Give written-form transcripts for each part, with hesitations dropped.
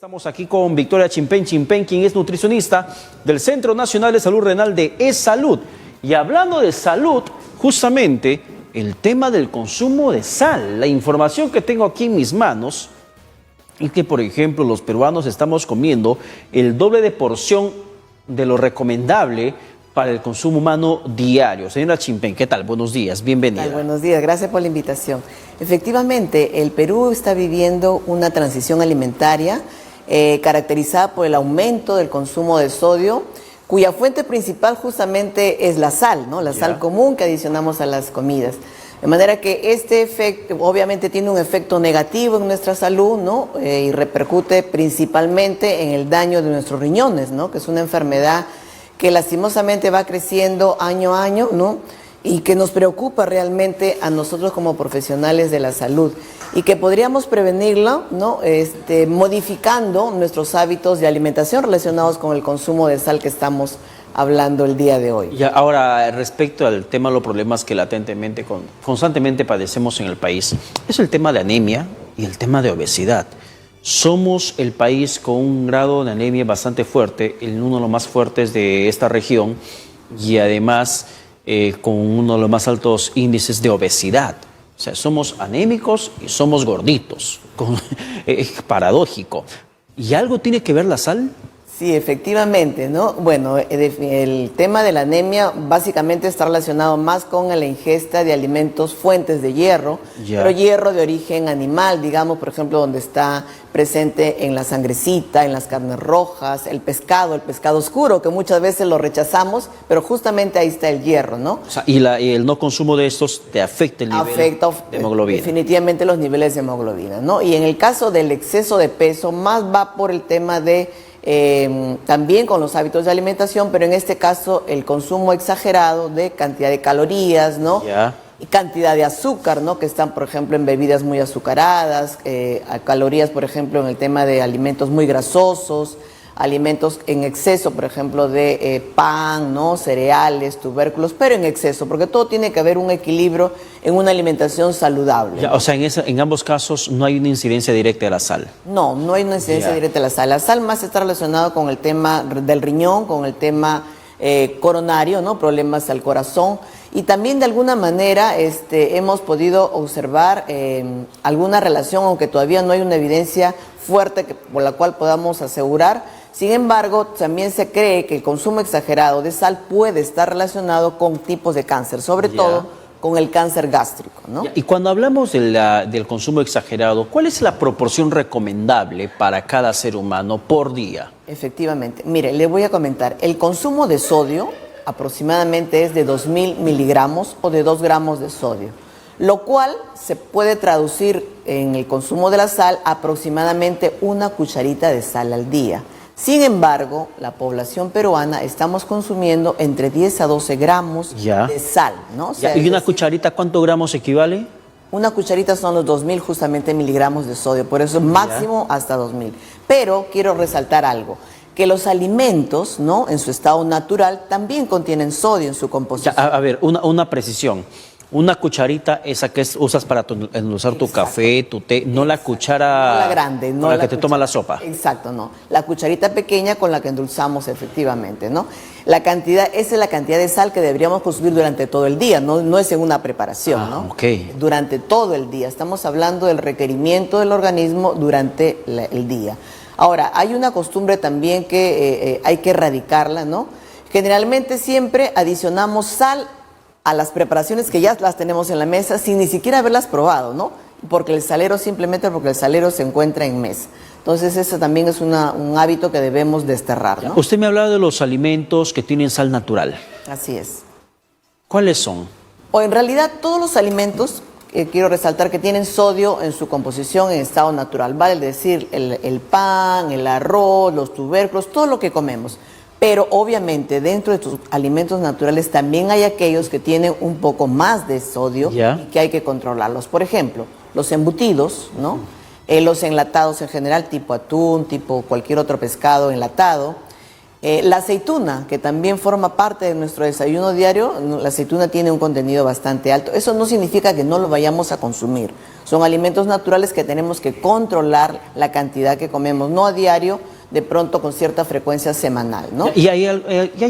Estamos aquí con Victoria Chimpén, quien es nutricionista del Centro Nacional de Salud Renal de E-Salud. Y hablando de salud, justamente el tema del consumo de sal. La información que tengo aquí en mis manos es que, por ejemplo, los peruanos estamos comiendo el doble de porción de lo recomendable para el consumo humano diario. Señora Chimpén, ¿qué tal? Buenos días, bienvenida. Buenos días, gracias por la invitación. Efectivamente, el Perú está viviendo una transición alimentaria caracterizada por el aumento del consumo de sodio, cuya fuente principal justamente es la sal, ¿no? La sal común que adicionamos a las comidas. De manera que este efecto obviamente tiene un efecto negativo en nuestra salud, ¿no? Y repercute principalmente en el daño de nuestros riñones, ¿no? Que es una enfermedad que lastimosamente va creciendo año a año, ¿no? Y que nos preocupa realmente a nosotros como profesionales de la salud y que podríamos prevenirla, ¿no? Modificando nuestros hábitos de alimentación relacionados con el consumo de sal que estamos hablando el día de hoy. Y ahora, respecto al tema de los problemas que constantemente padecemos en el país, es el tema de anemia y el tema de obesidad. Somos el país con un grado de anemia bastante fuerte, uno de los más fuertes de esta región, y además con uno de los más altos índices de obesidad. O sea, somos anémicos y somos gorditos. Es paradójico. ¿Y algo tiene que ver la sal? Sí, efectivamente, ¿no? Bueno, el tema de la anemia básicamente está relacionado más con la ingesta de alimentos fuentes de hierro, pero hierro de origen animal, digamos, por ejemplo, donde está presente en la sangrecita, en las carnes rojas, el pescado oscuro, que muchas veces lo rechazamos, pero justamente ahí está el hierro, ¿no? O sea, y el no consumo de estos te afecta el nivel de hemoglobina. Definitivamente los niveles de hemoglobina, ¿no? Y en el caso del exceso de peso, más va por el tema de también con los hábitos de alimentación, pero en este caso el consumo exagerado de cantidad de calorías, ¿no? Y cantidad de azúcar, ¿no? Que están, por ejemplo, en bebidas muy azucaradas, calorías, por ejemplo, en el tema de alimentos muy grasosos, alimentos en exceso, por ejemplo, de pan, ¿no? Cereales, tubérculos, pero en exceso, porque todo tiene que haber un equilibrio en una alimentación saludable. Ya, o sea, en ambos casos no hay una incidencia directa de la sal. No, no hay una incidencia directa de la sal. La sal más está relacionada con el tema del riñón, con el tema coronario, ¿no? Problemas al corazón. Y también de alguna manera hemos podido observar alguna relación, aunque todavía no hay una evidencia fuerte por la cual podamos asegurar. Sin embargo, también se cree que el consumo exagerado de sal puede estar relacionado con tipos de cáncer, sobre todo con el cáncer gástrico, ¿no? Y cuando hablamos del consumo exagerado, ¿cuál es la proporción recomendable para cada ser humano por día? Efectivamente. Mire, le voy a comentar. El consumo de sodio aproximadamente es de 2.000 miligramos o de 2 gramos de sodio, lo cual se puede traducir en el consumo de la sal aproximadamente una cucharita de sal al día. Sin embargo, la población peruana estamos consumiendo entre 10 a 12 gramos de sal, ¿no? O sea, ¿Y una cucharita cuántos gramos equivale? Una cucharita son los 2.000 justamente miligramos de sodio, por eso máximo hasta 2.000. Pero quiero resaltar algo, que los alimentos, ¿no? En su estado natural también contienen sodio en su composición. A ver, una precisión. Una cucharita esa que usas para endulzar tu café, tu té, no la cuchara no la grande, no con la que te toma la sopa. Exacto, no. La cucharita pequeña con la que endulzamos efectivamente, ¿no? La cantidad, esa es la cantidad de sal que deberíamos consumir durante todo el día, no es en una preparación, ¿no? Okay. Durante todo el día. Estamos hablando del requerimiento del organismo durante el día. Ahora, hay una costumbre también que hay que erradicarla, ¿no? Generalmente siempre adicionamos sal a las preparaciones que ya las tenemos en la mesa sin ni siquiera haberlas probado, ¿no? Porque el salero se encuentra en mesa. Entonces eso también es un hábito que debemos desterrar, ¿no? Usted me ha hablado de los alimentos que tienen sal natural. Así es. ¿Cuáles son? O en realidad todos los alimentos, quiero resaltar que tienen sodio en su composición en estado natural, vale decir el pan, el arroz, los tubérculos, todo lo que comemos. Pero obviamente dentro de tus alimentos naturales también hay aquellos que tienen un poco más de sodio y que hay que controlarlos. Por ejemplo, los embutidos, ¿no? Los enlatados en general, tipo atún, tipo cualquier otro pescado enlatado. La aceituna, que también forma parte de nuestro desayuno diario, la aceituna tiene un contenido bastante alto. Eso no significa que no lo vayamos a consumir. Son alimentos naturales que tenemos que controlar la cantidad que comemos, no a diario, de pronto con cierta frecuencia semanal, ¿no? ¿Y hay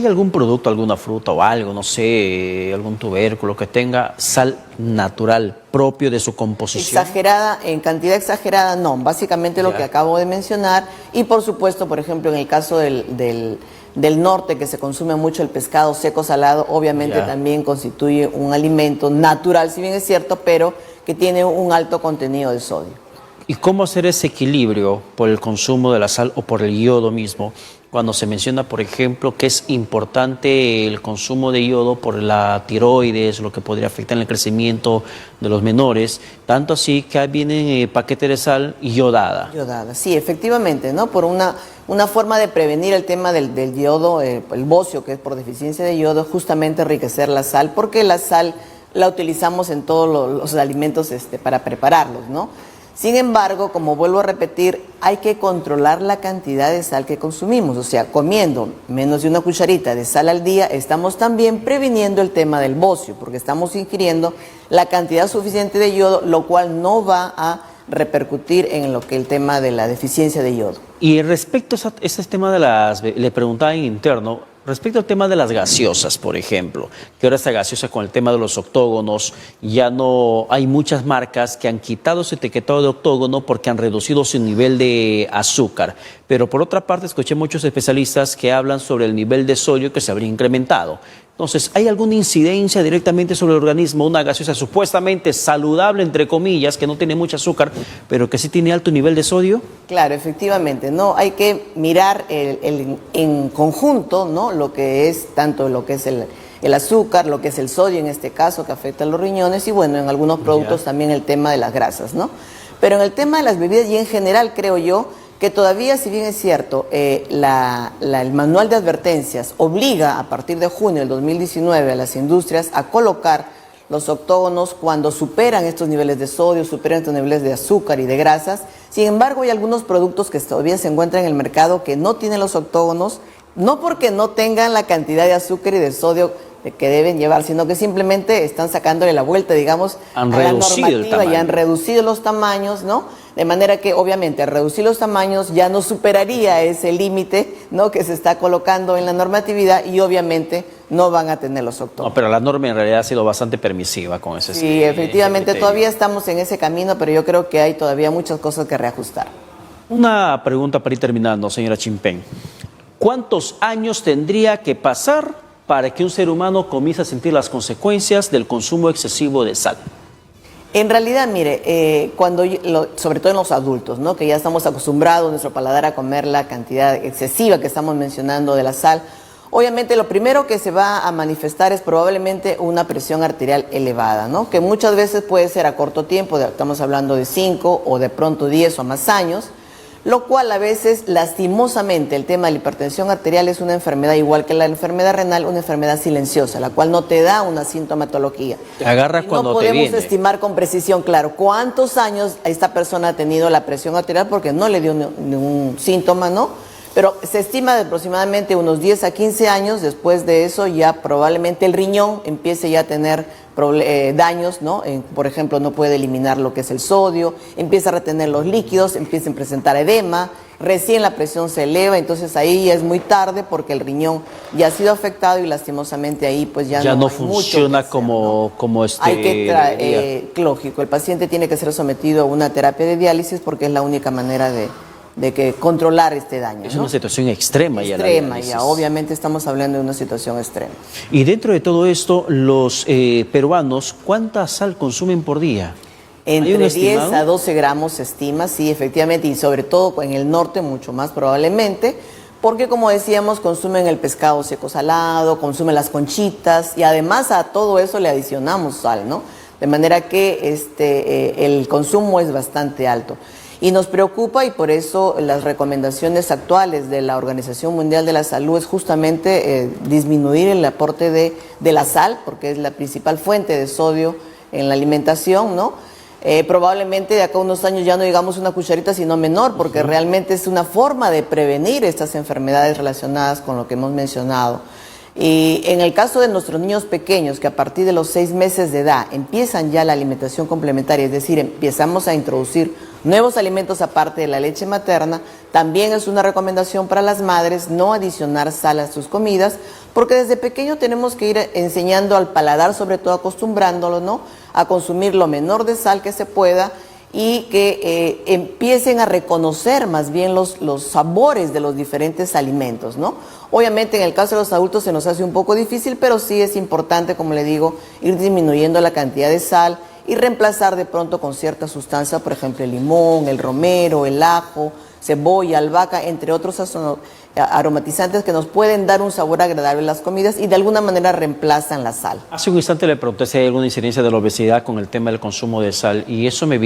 algún producto, alguna fruta o algo, no sé, algún tubérculo que tenga sal natural propio de su composición? Exagerada, en cantidad exagerada no, básicamente lo que acabo de mencionar, y por supuesto, por ejemplo, en el caso del norte, que se consume mucho el pescado seco salado, obviamente también constituye un alimento natural, si bien es cierto, pero que tiene un alto contenido de sodio. ¿Y cómo hacer ese equilibrio por el consumo de la sal o por el yodo mismo? Cuando se menciona, por ejemplo, que es importante el consumo de yodo por la tiroides, lo que podría afectar en el crecimiento de los menores, tanto así que viene paquete de sal yodada. Yodada, sí, efectivamente, ¿no? Por una forma de prevenir el tema del yodo, el bocio, que es por deficiencia de yodo, justamente enriquecer la sal, porque la sal la utilizamos en todos los alimentos para prepararlos, ¿no? Sin embargo, como vuelvo a repetir, hay que controlar la cantidad de sal que consumimos. O sea, comiendo menos de una cucharita de sal al día, estamos también previniendo el tema del bocio, porque estamos ingiriendo la cantidad suficiente de yodo, lo cual no va a repercutir en lo que el tema de la deficiencia de yodo. Y respecto a ese tema le preguntaba en interno, respecto al tema de las gaseosas, por ejemplo, que ahora esta gaseosa con el tema de los octógonos, ya no hay muchas marcas que han quitado su etiquetado de octógono porque han reducido su nivel de azúcar. Pero por otra parte, escuché muchos especialistas que hablan sobre el nivel de sodio que se habría incrementado. Entonces, ¿hay alguna incidencia directamente sobre el organismo? Una gaseosa supuestamente saludable, entre comillas, que no tiene mucho azúcar, pero que sí tiene alto nivel de sodio. Claro, efectivamente, ¿no? Hay que mirar en conjunto, ¿no? Lo que es tanto lo que es el azúcar, lo que es el sodio en este caso, que afecta a los riñones, y bueno, en algunos productos también el tema de las grasas, ¿no? Pero en el tema de las bebidas y en general, creo yo, que todavía, si bien es cierto, el manual de advertencias obliga a partir de junio del 2019 a las industrias a colocar los octógonos cuando superan estos niveles de sodio, superan estos niveles de azúcar y de grasas. Sin embargo, hay algunos productos que todavía se encuentran en el mercado que no tienen los octógonos, no porque no tengan la cantidad de azúcar y de sodio que deben llevar, sino que simplemente están sacándole la vuelta, digamos, a la normativa y han reducido los tamaños, ¿no? De manera que, obviamente, al reducir los tamaños ya no superaría ese límite, ¿no?, que se está colocando en la normatividad y, obviamente, no van a tener los octógonos. No, pero la norma en realidad ha sido bastante permisiva con ese. Sí, efectivamente, todavía estamos en ese camino, pero yo creo que hay todavía muchas cosas que reajustar. Una pregunta para ir terminando, señora Chimpén. ¿Cuántos años tendría que pasar para que un ser humano comience a sentir las consecuencias del consumo excesivo de sal? En realidad, mire, sobre todo en los adultos, ¿no?, que ya estamos acostumbrados nuestro paladar a comer la cantidad excesiva que estamos mencionando de la sal, obviamente lo primero que se va a manifestar es probablemente una presión arterial elevada, ¿no?, que muchas veces puede ser a corto tiempo, estamos hablando de 5 o de pronto 10 o más años, lo cual a veces, lastimosamente, el tema de la hipertensión arterial es una enfermedad igual que la enfermedad renal, una enfermedad silenciosa, la cual no te da una sintomatología. Te agarra cuando te viene. No podemos estimar con precisión, claro, cuántos años esta persona ha tenido la presión arterial porque no le dio ningún síntoma, ¿no? Pero se estima de aproximadamente unos 10 a 15 años, después de eso ya probablemente el riñón empiece ya a tener daños, ¿no? Por ejemplo, no puede eliminar lo que es el sodio, empieza a retener los líquidos, empieza a presentar edema, recién la presión se eleva, entonces ahí ya es muy tarde porque el riñón ya ha sido afectado y lastimosamente ahí pues ya no funciona hacer, como hay que lógico, el paciente tiene que ser sometido a una terapia de diálisis porque es la única manera de que controlar este daño. Es una situación extrema ya. Extrema, ya. Obviamente estamos hablando de una situación extrema. Y dentro de todo esto, los peruanos, ¿cuánta sal consumen por día? Entre 10 a 12 gramos se estima, sí, efectivamente, y sobre todo en el norte mucho más probablemente, porque como decíamos, consumen el pescado seco salado, consumen las conchitas, y además a todo eso le adicionamos sal, ¿no? De manera que el consumo es bastante alto. Y nos preocupa y por eso las recomendaciones actuales de la Organización Mundial de la Salud es justamente disminuir el aporte de la sal, porque es la principal fuente de sodio en la alimentación, ¿no? Probablemente de acá a unos años ya no digamos una cucharita, sino menor, porque realmente es una forma de prevenir estas enfermedades relacionadas con lo que hemos mencionado. Y en el caso de nuestros niños pequeños, que a partir de los 6 meses de edad empiezan ya la alimentación complementaria, es decir, empezamos a introducir nuevos alimentos aparte de la leche materna, también es una recomendación para las madres no adicionar sal a sus comidas, porque desde pequeño tenemos que ir enseñando al paladar, sobre todo acostumbrándolo, ¿no?, a consumir lo menor de sal que se pueda, y que empiecen a reconocer más bien los sabores de los diferentes alimentos, ¿no? Obviamente en el caso de los adultos se nos hace un poco difícil, pero sí es importante, como le digo, ir disminuyendo la cantidad de sal y reemplazar de pronto con cierta sustancia, por ejemplo el limón, el romero, el ajo, cebolla, albahaca, entre otros aromatizantes que nos pueden dar un sabor agradable a las comidas y de alguna manera reemplazan la sal. Hace un instante le pregunté si hay alguna incidencia de la obesidad con el tema del consumo de sal, y eso me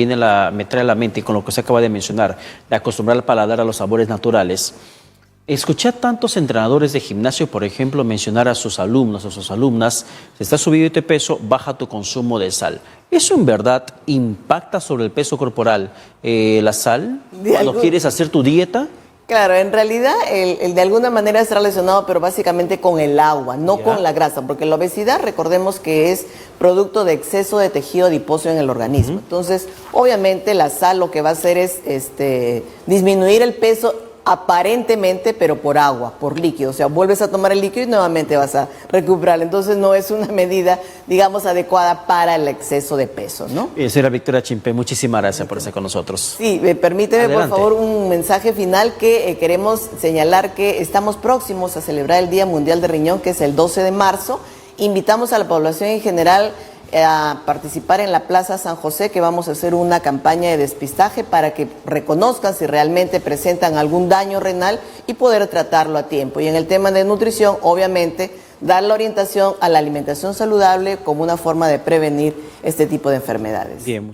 trae a la mente, y con lo que usted acaba de mencionar, de acostumbrar al paladar a los sabores naturales. Escuché a tantos entrenadores de gimnasio, por ejemplo, mencionar a sus alumnos, a sus alumnas: si estás subido de peso, baja tu consumo de sal. ¿Eso en verdad impacta sobre el peso corporal, la sal, cuando quieres hacer tu dieta? Claro, en realidad el de alguna manera está relacionado, pero básicamente con el agua, no con la grasa, porque la obesidad, recordemos que es producto de exceso de tejido adiposo en el organismo. Entonces, obviamente la sal lo que va a hacer es disminuir el peso aparentemente, pero por agua, por líquido. O sea, vuelves a tomar el líquido y nuevamente vas a recuperar. Entonces no es una medida, digamos, adecuada para el exceso de peso, ¿no? Señora Victoria Chimpé, muchísimas gracias por estar con nosotros. Sí, permíteme, adelante, por favor, un mensaje final que queremos señalar que estamos próximos a celebrar el Día Mundial de Riñón, que es el 12 de marzo. Invitamos a la población en general a participar en la Plaza San José, que vamos a hacer una campaña de despistaje para que reconozcan si realmente presentan algún daño renal y poder tratarlo a tiempo. Y en el tema de nutrición, obviamente, dar la orientación a la alimentación saludable como una forma de prevenir este tipo de enfermedades. Bien.